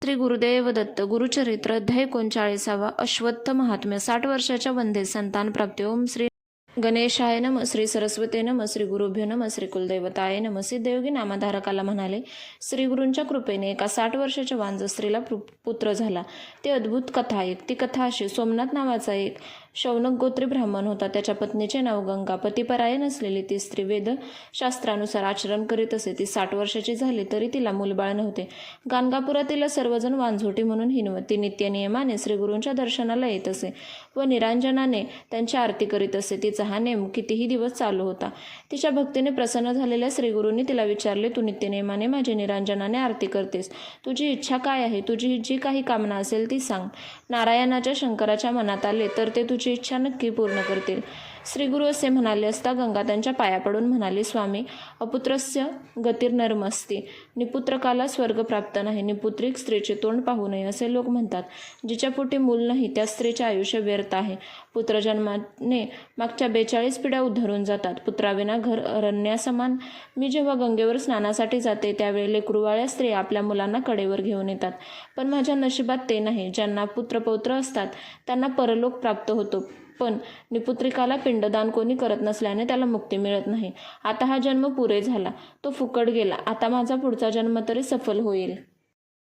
श्री गुरुदेव दत्त गुरुचरित्र अध्याय 39 अश्वत्थ महात्म्य 60 वर्षाच्या वंदे संतान प्राप्ती. ओम श्री गणेशाय नम, श्री सरस्वती नम, श्री गुरुभ्यो नम, श्री कुलदैवताय नम. सिद्धयोगी नामधारकाला म्हणाले, श्री गुरूंच्या कृपेने एका 60 वर्षाच्या वांझ स्त्रीला पुत्र झाला. ती अद्भुत कथा एक. ती कथा अशी: सोमनाथ नावाचा एक शौनक गोत्री ब्राह्मण होता. त्याच्या पत्नीचे नाव गंगा. पतिपरायण असलेली ती स्त्री वेदशास्त्रानुसार आचरण करीत असे. ती 60 वर्षाची झाली तरी तिला मूलबाळ नव्हते. गाणगापुरातील सर्वजण वांझोटी म्हणून हिनवत. ती नित्यनियमाने श्रीगुरूंच्या दर्शनाला येत असे व निरांजनाने त्यांची आरती करीत असे. तिचा हा नेम कितीही दिवस चालू होता. तिच्या भक्तीने प्रसन्न झालेल्या श्रीगुरूंनी तिला विचारले, तू नित्यनियमाने माझी निरांजनाने आरती करतेस, तुझी इच्छा काय आहे? तुझी जी काही कामना असेल ती सांग. नारायणाच्या शंकराच्या मनात आले तर ते तुझी इच्छा नक्की पूर्ण करतील. श्रीगुरू असे म्हणाले असता गंगा त्यांच्या पाया पडून म्हणाली, स्वामी, अपुत्रस्य गतिर्नरमस्ती. निपुत्रकाला स्वर्ग प्राप्त नाही. निपुत्रिक स्त्रीचे तोंड पाहू नये असे लोक म्हणतात. जिच्या पोटी मूल नाही त्या स्त्रीचे आयुष्य व्यर्थ आहे. पुत्रजन्माने मागच्या 42 पिढ्या उद्धरून जातात. पुत्राविना घर अरण्यासमान. मी जेव्हा गंगेवर स्नानासाठी जाते त्यावेळी लेकरूवाळ्या स्त्री आपल्या मुलांना कडेवर घेऊन येतात, पण माझ्या नशिबात ते नाही. ज्यांना पुत्रपौत्र असतात त्यांना परलोक प्राप्त होतो, पण निपुत्रिकाला पिंडदान कोणी करत नसल्याने त्याला मुक्ती मिळत नाही. आता हा जन्म पुरे झाला, तो फुकट गेला. आता माझा पुढचा जन्म तरी सफल होईल.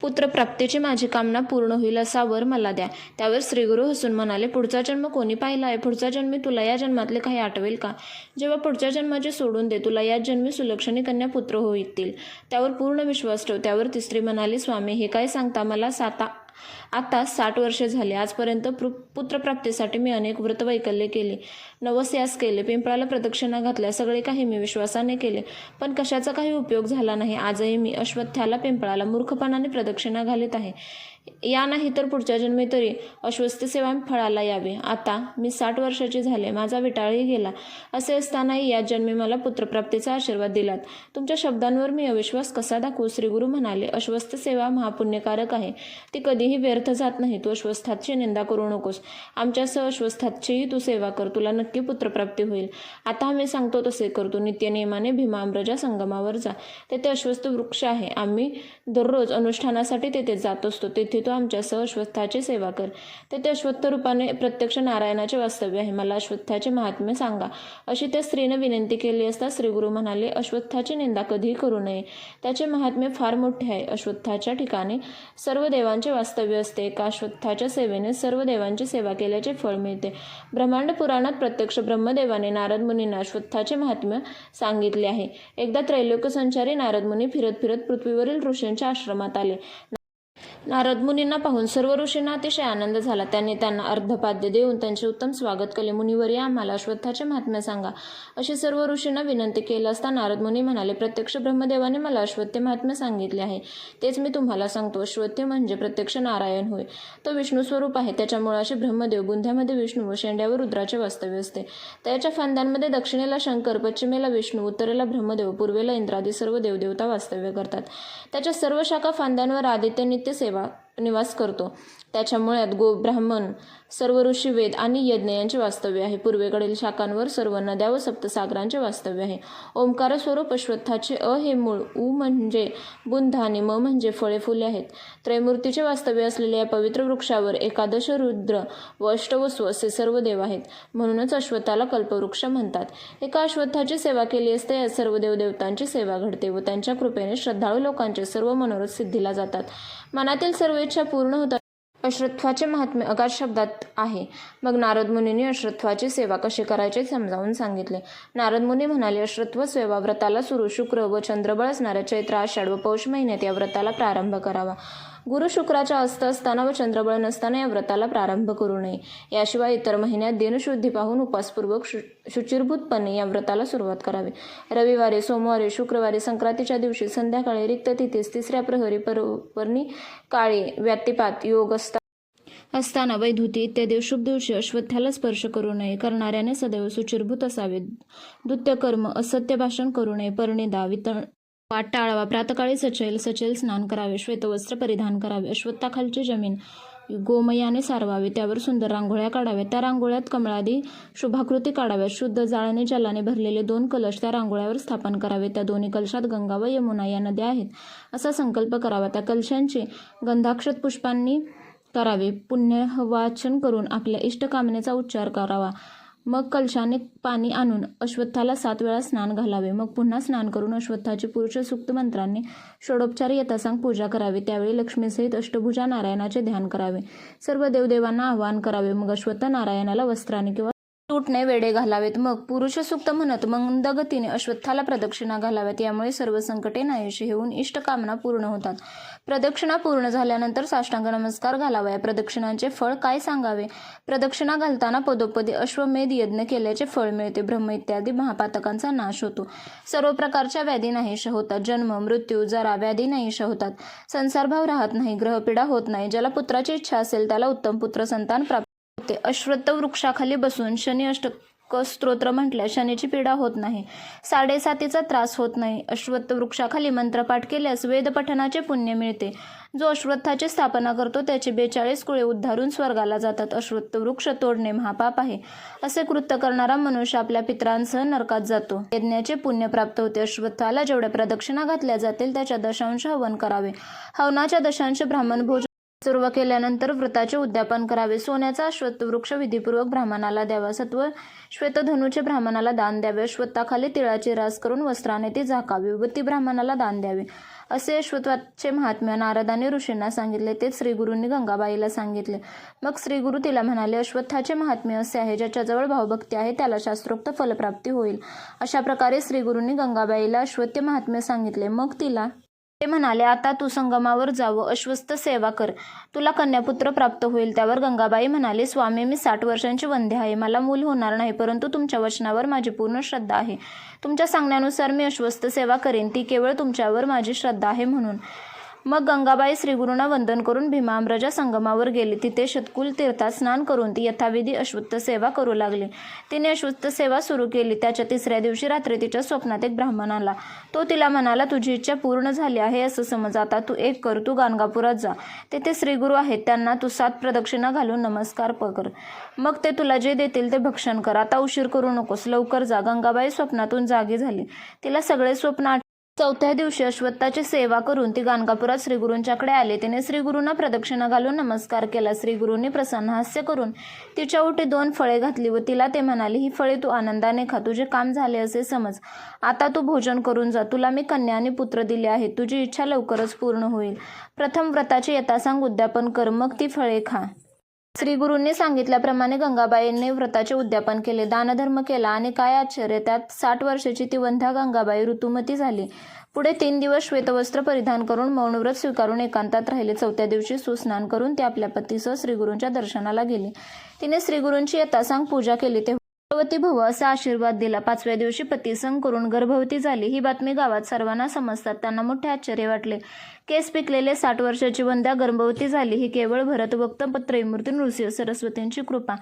पुत्रप्राप्तीची माझी कामना पूर्ण होईल असा वर मला द्या. त्यावर श्रीगुरू हसून म्हणाले, पुढचा जन्म कोणी पाहिला आहे? पुढचा जन्मी तुला या जन्मातले काही आठवेल का? जेव्हा पुढच्या जन्माचे सोडून दे, तुला याच जन्मी सुलक्षणी कन्या पुत्र होतील. त्यावर पूर्ण विश्वास ठेव. त्यावर ती स्त्री म्हणाली, स्वामी, हे काय सांगता? मला आता 60 वर्षे झाले. आजपर्यंत पुत्रप्राप्तीसाठी मी अनेक व्रतवैकल्ये केली, नवस्यास केले, पिंपळाला प्रदक्षिणा घातल्या, सगळे काही मी विश्वासाने केले, पण कशाचा काही उपयोग झाला नाही. आजही मी अश्वत्थाला पिंपळाला मूर्खपणाने प्रदक्षिणा घालीत आहे. या नाही तर पुढच्या जन्मी तरी अश्वस्थ सेवा फळाला यावे. आता मी 60 वर्षाची झाले, माझा विटाळही गेला. असे असतानाही या जन्मी मला पुत्रप्राप्तीचा आशीर्वाद दिलात. तुमच्या शब्दांवर मी अविश्वास कसा दाखवू? श्रीगुरू म्हणाले, अश्वस्थ सेवा महापुण्यकारक आहे, ती कधीही व्यर्थ जात नाही. तू अश्वस्थाची निंदा करू नकोस. आमच्यासह अश्वस्थाचीही तू सेवा कर, तुला नक्की पुत्रप्राप्ती होईल. आता आम्ही सांगतो तसे कर. तू नित्यनियमाने भीमांब्रजा संगमावर जा. तेथे अश्वस्थ वृक्ष आहे. आम्ही दररोज अनुष्ठानासाठी तेथे जात असतो. तेथे तो आमच्यासह अश्वत्थाची सेवा कर. तेथे अश्वत्थ रूपाने प्रत्यक्ष नारायणाचे वास्तव्य आहे. मला अश्वत्थाचे महात्म्य सांगा, अशी त्या स्त्रीने विनंती केली असता श्रीगुरू म्हणाले, अश्वत्थाची निंदा कधीही करू नये. त्याचे महात्म्य फार मोठे आहे. अश्वत्थाच्या ठिकाणी सर्व देवांचे वास्तव्य असते. एका अश्वत्थाच्या सेवेने सर्व देवांची सेवा केल्याचे फळ मिळते. ब्रह्मांड पुराणात प्रत्यक्ष ब्रह्मदेवाने नारद मुनींना अश्वत्थाचे महात्म्य सांगितले आहे. एकदा त्रैलोक्य संचारी नारद मुनी फिरत फिरत पृथ्वीवरील ऋषींच्या आश्रमात आले. नारद मुनींना पाहून सर्व ऋषींना अतिशय आनंद झाला. त्यांनी त्यांना अर्धपाद्य देऊन त्यांचे उत्तम स्वागत केले. मुनिवर्य, आम्हाला अश्वत्थाचे महात्म्य सांगा, अशी सर्व ऋषींना विनंती केली असता नारद मुनी म्हणाले, प्रत्यक्ष ब्रह्मदेवाने मला अश्वत्थ महात्म्य सांगितले आहे, तेच मी तुम्हाला सांगतो. अश्वत्थ म्हणजे प्रत्यक्ष नारायण होय. तो विष्णू स्वरूप आहे. त्याच्या मुळाशी ब्रह्मदेव, बुंध्यामध्ये विष्णू व शेंड्यावर रुद्राचे वास्तव्य असते. त्याच्या फांद्यांमध्ये दक्षिणेला शंकर, पश्चिमेला विष्णू, उत्तरेला ब्रह्मदेव, पूर्वेला इंद्रादी सर्व देवदेवता वास्तव्य करतात. त्याच्या सर्व शाखा फांद्यांवर आदित्य नित्य निवास करतो. त्याच्या मुळात ब्राह्मण, सर्व ऋषी, वेद आणि यज्ञ यांचे वास्तव्य आहे. पूर्वेकडील शाखांवर सर्व नद्या व सप्तसागरांचे वास्तव्य आहे. ओंकार स्वरूप अश्वत्थाचे अ हे मूळ, उ म्हणजे बुंध आणि म म्हणजे फळे फुले आहेत. त्रैमूर्तीचे वास्तव्य असलेल्या या पवित्र वृक्षावर एकादश रुद्र व अष्टवसु असे सर्व देव आहेत. म्हणूनच अश्वत्थाला कल्पवृक्ष म्हणतात. एका अश्वत्थाची सेवा केली असता या सर्व देवदेवतांची सेवा घडते व त्यांच्या कृपेने श्रद्धाळू लोकांचे सर्व मनोरथ सिद्धीला जातात. मनातील सर्व इच्छा पूर्ण होतात. अश्वत्थाचे महात्म्य अगाध शब्दात आहे. मग नारद मुनींनी अश्वत्थाची सेवा कशी करायचे समजावून सांगितले. नारद मुनी म्हणाले, अश्वत्थ सेवा व्रताला सुरू शुक्र व चंद्रबळ असणाऱ्या चैत्र, आषाढ व पौष महिन्यात या व्रताला प्रारंभ करावा. गुरु शुक्राच्या अस्त असताना व चंद्रबळ नसताना या व्रताला प्रारंभ करू नये. याशिवाय इतर महिन्यात दिनशुद्धी पाहून उपासपूर्वक शुचिरभूतपणे या व्रताला सुरुवात करावी. रविवारी, सोमवारी, शुक्रवारी, संक्रांतीच्या दिवशी, संध्याकाळी, रिक्त तिथीस, तिसऱ्या प्रहरी, पर्णी काळी, व्यातिपात योग असताना, वैधुती इत्यादी शुभ दिवशी अश्वत्थाला स्पर्श करू नये. करणाऱ्याने सदैव शुचिरभूत असावे. दुत्यकर्म, असत्य भाषण करू नये. परिनिदा, वाट टाळावा. प्रातकाळी सचैल स्नान करावे. श्वेतवस्त्र परिधान करावे. अश्वत्थाखालची जमीन गोमयाने सारवावे, त्यावर सुंदर रांगोळ्या काढाव्यात, त्या रांगोळ्यात कमळादी शुभाकृती काढाव्यात, शुद्ध जाळाने जलाने भरलेले 2 कलश त्या रांगोळ्यावर स्थापन करावे, त्या दोन्ही कलशात गंगा व यमुना या नद्या आहेत असा संकल्प करावा, त्या कलशांची गंधाक्षत पुष्पांनी करावे, पुण्यवाचन करून आपल्या इष्टकामनेचा उच्चार करावा, मग कलशाने पाणी आणून अश्वत्थाला 7 वेळा स्नान घालावे, मग पुन्हा स्नान करून अश्वत्थाची पुरुष सूक्त मंत्रांनी षोडोपचार यथासांग पूजा करावी, त्यावेळी लक्ष्मीसहित अष्टभुजा नारायणाचे ध्यान करावे, सर्व देवदेवांना आवाहन करावे, मग अश्वत्थ नारायणाला वस्त्राने किंवा तुटणे वेडे घालावेत, मग पुरुष सूक्त म्हणत मंद गतीने अश्वत्थाला प्रदक्षिणा घालाव्यात, यामुळे सर्व संकटे नाहीशी होऊन इष्टकामना पूर्ण होतात. प्रदक्षिणा पूर्ण झाल्यानंतर साष्टांग नमस्कार घालावा. प्रदक्षिणांचे फळ काय सांगावे? प्रदक्षिणा घालताना पदोपदी अश्वमेध यज्ञ केल्याचे फळ मिळते. ब्रह्म इत्यादी महापातकांचा नाश होतो. सर्व प्रकारच्या व्याधी नाहीशा होतात. जन्म मृत्यू जरा व्याधी नाहीशा होतात. संसारभाव राहत नाही. ग्रहपीडा होत नाही. ज्याला पुत्राची इच्छा असेल त्याला उत्तम पुत्र संतान प्राप्त होते. अश्वत्थ वृक्षाखाली बसून शनी अष्टक स्तोत्र म्हटल्यास शनीची पीडा होत नाही. 7.5 त्रास होत नाही. अश्वत्थ वृक्षाखाली मंत्रपाठ केल्यास वेद पठनाचे पुण्य मिळते. जो अश्वत्थाची स्थापना करतो त्याचे 42 कुळे उद्धारून स्वर्गाला जातात. अश्वत्थ वृक्ष तोडणे महापाप आहे. असे कृत्य करणारा मनुष्य आपल्या पितरांसह नरकात जातो. यज्ञाचे पुण्य प्राप्त होते. अश्वत्थाला जेवढ्या प्रदक्षिणा घातल्या जातील त्याच्या दशांश हवन करावे. हवनाच्या दशांश ब्राह्मण भोजन सर्व केल्यानंतर व्रताचे उद्यापन करावे. सोन्याचा अश्वत्थ वृक्ष विधीपूर्वक ब्राह्मणाला द्यावा. सत्व श्वेतधनुचे ब्राह्मणाला दान द्यावे. अश्वत्थाखाली तिळाची रास करून वस्त्राने ती झाकावी व ती ब्राह्मणाला दान द्यावे. असे अश्वत्थाचे महात्म्य नारदाने ऋषींना सांगितले. तेच श्रीगुरूंनी गंगाबाईला सांगितले. मग श्रीगुरु तिला म्हणाले, अश्वत्थाचे महात्म्य असे आहे, ज्याच्याजवळ भावभक्ती आहे त्याला शास्त्रोक्त फलप्राप्ती होईल. अशा प्रकारे श्रीगुरूंनी गंगाबाईला अश्वत्थ महात्म्य सांगितले. मग तिला ते म्हणाले, आता तू संगमावर जावं, अश्वत्थ सेवा कर, तुला कन्यापुत्र प्राप्त होईल. त्यावर गंगाबाई म्हणाली, स्वामी, मी 60 वर्षांची वंध्य आहे. मला मूल होणार नाही, परंतु तुमच्या वचनावर माझी पूर्ण श्रद्धा आहे. तुमच्या सांगण्यानुसार मी अश्वत्थ सेवा करेन. ती केवळ तुमच्यावर माझी श्रद्धा आहे म्हणून. मग गंगाबाई श्रीगुरूंना वंदन करून भीमाम्रजा संगमावर गेली. तिथे शतकुल तीर्थात स्नान करून ती यथाविधी अश्वत्थ सेवा करू लागली. तिने अश्वत्थ सेवा सुरू केली. त्याच्या 3ऱ्या दिवशी रात्री तिच्या स्वप्नात एक ब्राह्मण आला. तो तिला म्हणाला, तुझी इच्छा पूर्ण झाली आहे असं समज. आता तू एक कर, तू गाणगापुरात जा. तेथे श्रीगुरू आहेत, त्यांना तू 7 प्रदक्षिणा घालून नमस्कार कर. मग ते तुला जे देतील ते भक्षण कर. आता उशीर करू नकोस, लवकर जा. गंगाबाई स्वप्नातून जागी झाली. तिला सगळे स्वप्न 4थ्या दिवशी अश्वत्थाची सेवा करून ती गाणगापुरात श्रीगुरूंच्याकडे आले. तिने श्रीगुरूंना प्रदक्षिणा घालून नमस्कार केला. श्रीगुरूंनी प्रसन्न हास्य करून तिच्या ओटी 2 फळे घातली व तिला ते म्हणाले, ही फळे तू आनंदाने खा. तुझे काम झाले असे समज. आता तू भोजन करून जा. तुला मी कन्या आणि पुत्र दिले आहेत. तुझी इच्छा लवकरच पूर्ण होईल. प्रथम व्रताचे यथासांग उद्यापन कर, मग ती फळे खा. श्रीगुरूंनी सांगितल्याप्रमाणे गंगाबाईंनी व्रताचे उद्यापन केले. दानधर्म केला आणि काय आश्चर्य, त्यात 60 वर्षाची ती वंध्या गंगाबाई ऋतुमती झाली. पुढे 3 दिवस श्वेतवस्त्र परिधान करून मौनव्रत स्वीकारून एकांतात राहिले. 4थ्या दिवशी सुस्नान करून ती आपल्या पतीसह श्रीगुरूंच्या दर्शनाला गेली. तिने श्रीगुरूंची यथासांग पूजा केली. तेव्हा गर्भवती भव असा आशीर्वाद दिला. 5व्या दिवशी पतीसंग करून गर्भवती झाली. ही बातमी गावात सर्वांना समजतात. त्यांना मोठे आश्चर्य वाटले. केस पिकलेले 60 वर्षाची वंध्या गर्भवती झाली. ही केवळ भरतभक्त त्रैमूर्ती नृसिंह सरस्वतींची कृपा.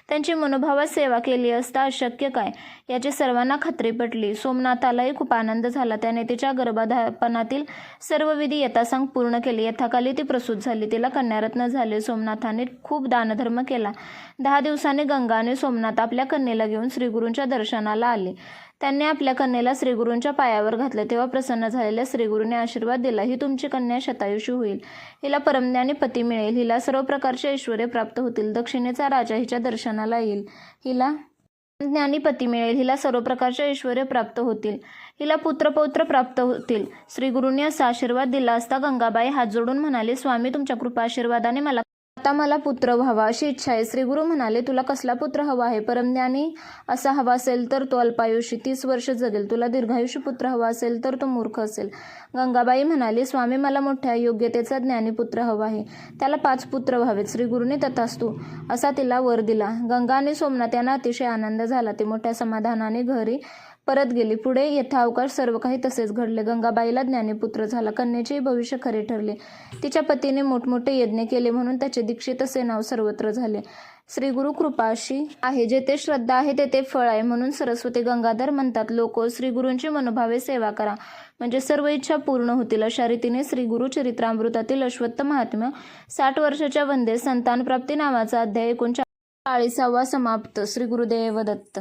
त्यांची मनोभावात सेवा केली असता अशक्य काय, याची सर्वांना खात्री पटली. सोमनाथालाही खूप आनंद झाला. त्याने तिच्या गर्भाधापनातील सर्व विधी यथासांग पूर्ण केले. यथाकाली ती प्रसूत झाली. तिला कन्यारत्न झाले. सोमनाथाने खूप दानधर्म केला. 10 दिवसांनी गंगा आणि सोमनाथ आपल्या कन्येला घेऊन श्रीगुरूंच्या दर्शनाला आले. त्यांनी आपल्या कन्येला श्रीगुरूंच्या पायावर घातले. तेव्हा प्रसन्न झालेल्या श्रीगुरूंनी आशीर्वाद दिला, ही तुमची कन्या शतायुषी होईल. हिला परमज्ञानी पती मिळेल. हिला सर्व प्रकारचे ऐश्वर्य प्राप्त होतील. दक्षिणेचा राजा हिच्या दर्शनाला येईल. हिला ज्ञानी पती मिळेल. हिला सर्व प्रकारचे ऐश्वर्य प्राप्त होतील. हिला पुत्रपौत्र प्राप्त होतील. श्रीगुरूंनी असा आशीर्वाद दिला असता गंगाबाई हात जोडून म्हणाली, स्वामी, तुमच्या कृपा आशीर्वादाने आता मला पुत्र व्हावा अशी इच्छा आहे. श्रीगुरू म्हणाले, तुला कसला पुत्र हवा आहे? परमज्ञानी असा हवा असेल तर तो अल्पायुषी 30 वर्ष जगेल. तुला दीर्घायुषी पुत्र हवा असेल तर तो मूर्ख असेल. गंगाबाई म्हणाली, स्वामी, मला मोठ्या योग्यतेचा ज्ञानी पुत्र हवा आहे. त्याला 5 पुत्र व्हावेत. श्रीगुरूंनी तथास्तु असा तिला वर दिला. गंगा आणि सोमनाथ यांना अतिशय आनंद झाला. ते मोठ्या समाधानाने घरी परत गेली. पुढे यथावकाश सर्व काही तसेच घडले. गंगाबाईला ज्ञानीपुत्र झाला. कन्येचेही भविष्य खरे ठरले. तिच्या पतीने मोठमोठे यज्ञ केले म्हणून त्याचे दीक्षित असे नाव सर्वत्र झाले. श्री गुरु कृपा अशी आहे, जेथे श्रद्धा आहे तेथे फळ आहे. म्हणून सरस्वती गंगाधर म्हणतात, लोको श्री गुरूंची मनोभावे सेवा करा म्हणजे सर्व इच्छा पूर्ण होतील. अशा रीतीने श्री गुरु चरित्रामृतातील अश्वत्थ महात्म्य 60 वर्षाच्या वंदे संतान प्राप्ती नावाचा अध्याय 39 समाप्त. श्री गुरुदेव दत्त.